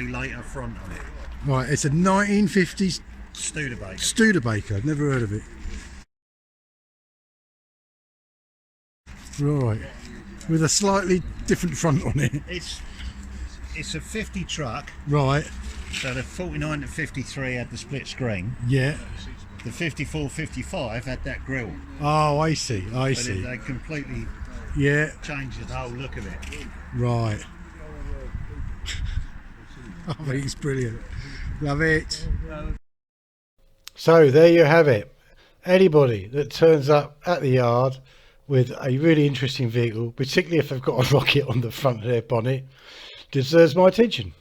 Later front on it. Right, it's a 1950s Studebaker. Studebaker. I've never heard of it. Right, with a slightly different front on it. It's a 50 truck. Right. So the 49 to 53 had the split screen. Yeah. The 54 55 had that grille. Oh, I see. I So see. they completely changed the whole look of it. Right. I think it's brilliant. Love it. So there you have it. Anybody that turns up at the yard with a really interesting vehicle, particularly if they've got a rocket on the front of their bonnet, deserves my attention.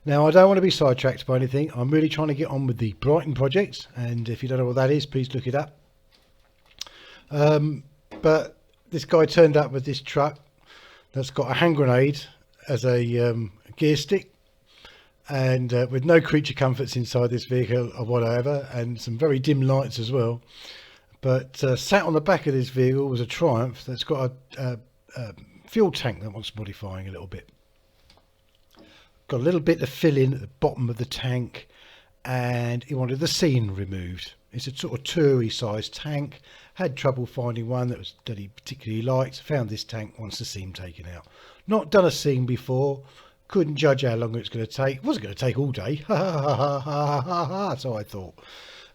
Now, I don't want to be sidetracked by anything. I'm really trying to get on with the Brighton project, and if you don't know what that is, please look it up. But this guy turned up with this truck that's got a hand grenade as a gear stick, and with no creature comforts inside this vehicle or whatever, and some very dim lights as well. But sat on the back of this vehicle was a Triumph that's got a fuel tank that wants modifying a little bit. Got a little bit to fill in at the bottom of the tank, and he wanted the seam removed. It's a sort of toury sized tank. Had trouble finding one that he particularly liked. Found this tank, wants the seam taken out. Not done a seam before. Couldn't judge how long it's going to take. It wasn't going to take all day. So I thought.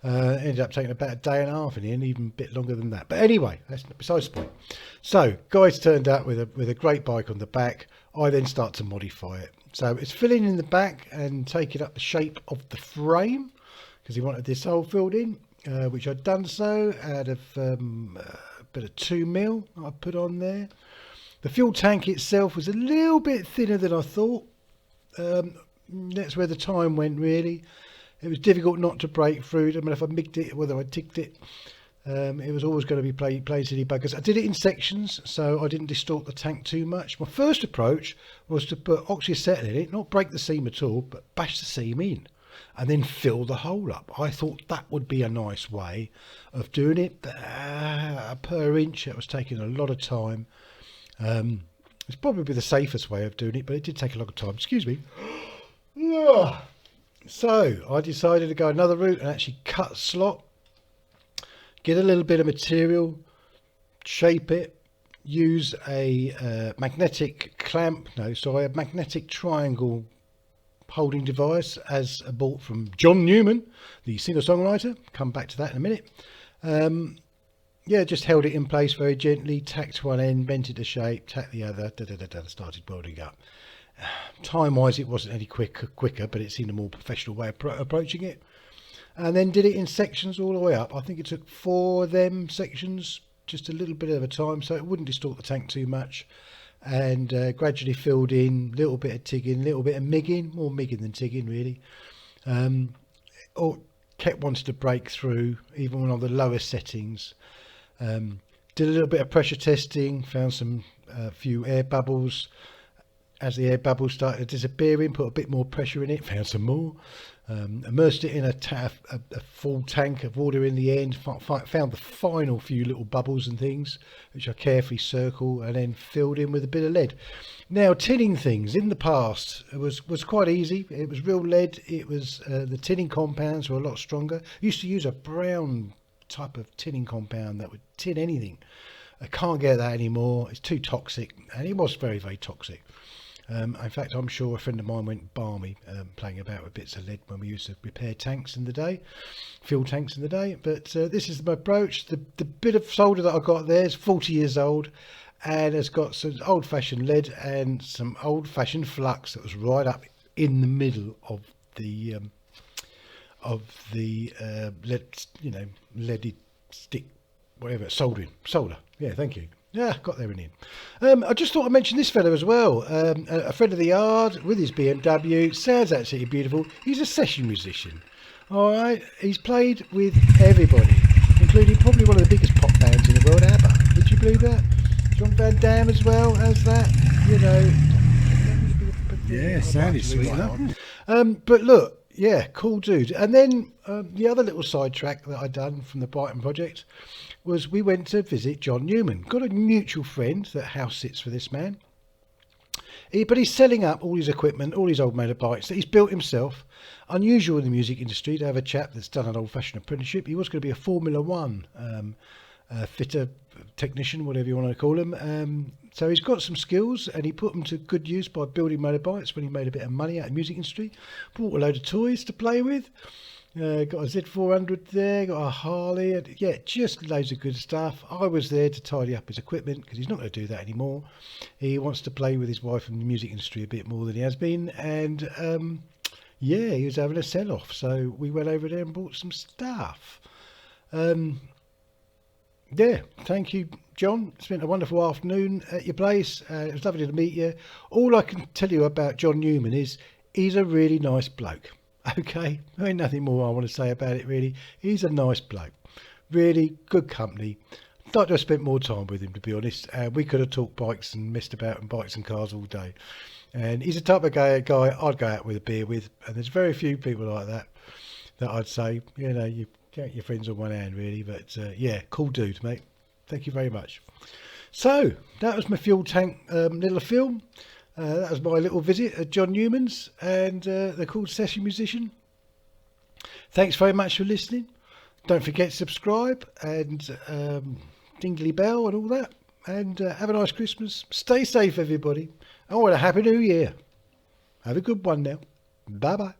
Ended up taking about a day and a half in the end, even a bit longer than that. But anyway, that's besides the point. So guys turned up with a great bike on the back. I then start to modify it. So it's filling in the back and taking up the shape of the frame, because he wanted this hole filled in, which I'd done so out of a bit of 2mm I put on there. The fuel tank itself was a little bit thinner than I thought. That's where the time went, really. It was difficult not to break through. I mean, if I migged it, whether I ticked it, it was always going to be plain silly buggers. I did it in sections, so I didn't distort the tank too much. My first approach was to put oxyacetylene in it, not break the seam at all, but bash the seam in and then fill the hole up. I thought that would be a nice way of doing it. Per inch, it was taking a lot of time. It's probably the safest way of doing it, but it did take a lot of time. Excuse me. So I decided to go another route and actually cut slot, get a little bit of material, shape it, use a magnetic clamp, a magnetic triangle holding device as bought from John Newman, the singer-songwriter. Come back to that in a minute. Just held it in place very gently, tacked one end, bent it to shape, tacked the other, started welding up. Time wise it wasn't any quicker, but it seemed a more professional way of approaching it, and then did it in sections all the way up. I think it took 4 of them sections, just a little bit of a time, so it wouldn't distort the tank too much, and gradually filled in, little bit of tigging, little bit of migging, more migging than tigging really, or kept wanting to break through even on the lowest settings. Did a little bit of pressure testing, found some few air bubbles. As the air bubbles started disappearing, put a bit more pressure in it, found some more. Immersed it in a full tank of water in the end, found the final few little bubbles and things, which I carefully circle and then filled in with a bit of lead. Now, tinning things in the past was quite easy. It was real lead. It was the tinning compounds were a lot stronger. I used to use a brown type of tinning compound that would tin anything. I can't get that anymore. It's too toxic, and it was very, very toxic. In fact, I'm sure a friend of mine went balmy playing about with bits of lead when we used to repair tanks in the day, fuel tanks in the day. But this is my approach. The bit of solder that I got there is 40 years old, and has got some old-fashioned lead and some old-fashioned flux that was right up in the middle of the lead, leaded stick, whatever, solder. Yeah, thank you. Yeah, got there in the end. I just thought I'd mention this fella as well. A friend of the yard with his BMW. Sounds absolutely beautiful. He's a session musician. All right. He's played with everybody, including probably one of the biggest pop bands in the world, ABBA. Would you believe that? John Van Damme as well as that. You know. Yeah, sounded sweet enough. But look, yeah, cool dude. And then the other little sidetrack that I done from the Brighton project was we went to visit John Newman. Got a mutual friend that house sits for this man. But he's selling up all his equipment, all his old motorbikes that he's built himself. Unusual in the music industry to have a chap that's done an old-fashioned apprenticeship. He was going to be a Formula One fitter, technician, whatever you want to call him. So he's got some skills and he put them to good use by building motorbikes when he made a bit of money out of the music industry. Bought a load of toys to play with. Got a Z400 there, got a Harley, and yeah, just loads of good stuff. I was there to tidy up his equipment because he's not going to do that anymore. He wants to play with his wife in the music industry a bit more than he has been, and yeah, he was having a sell-off, so we went over there and bought some stuff. Yeah, thank you, John. Spent a wonderful afternoon at your place. It was lovely to meet you. All I can tell you about John Newman is he's a really nice bloke. Okay, there ain't nothing more I want to say about it really. He's a nice bloke, really good company. I'd like to have spent more time with him, to be honest. We could have talked bikes and messed about on bikes and cars all day. And he's the type of guy I'd go out with a beer with, and there's very few people like that I'd say, you know, you count your friends on one hand really. But yeah, cool dude, mate. Thank you very much. So that was my fuel tank little film. That was my little visit at John Newman's, and they're called Session Musician. Thanks very much for listening. Don't forget to subscribe and dingly bell and all that. And have a nice Christmas. Stay safe, everybody. Oh, and a Happy New Year. Have a good one now. Bye-bye.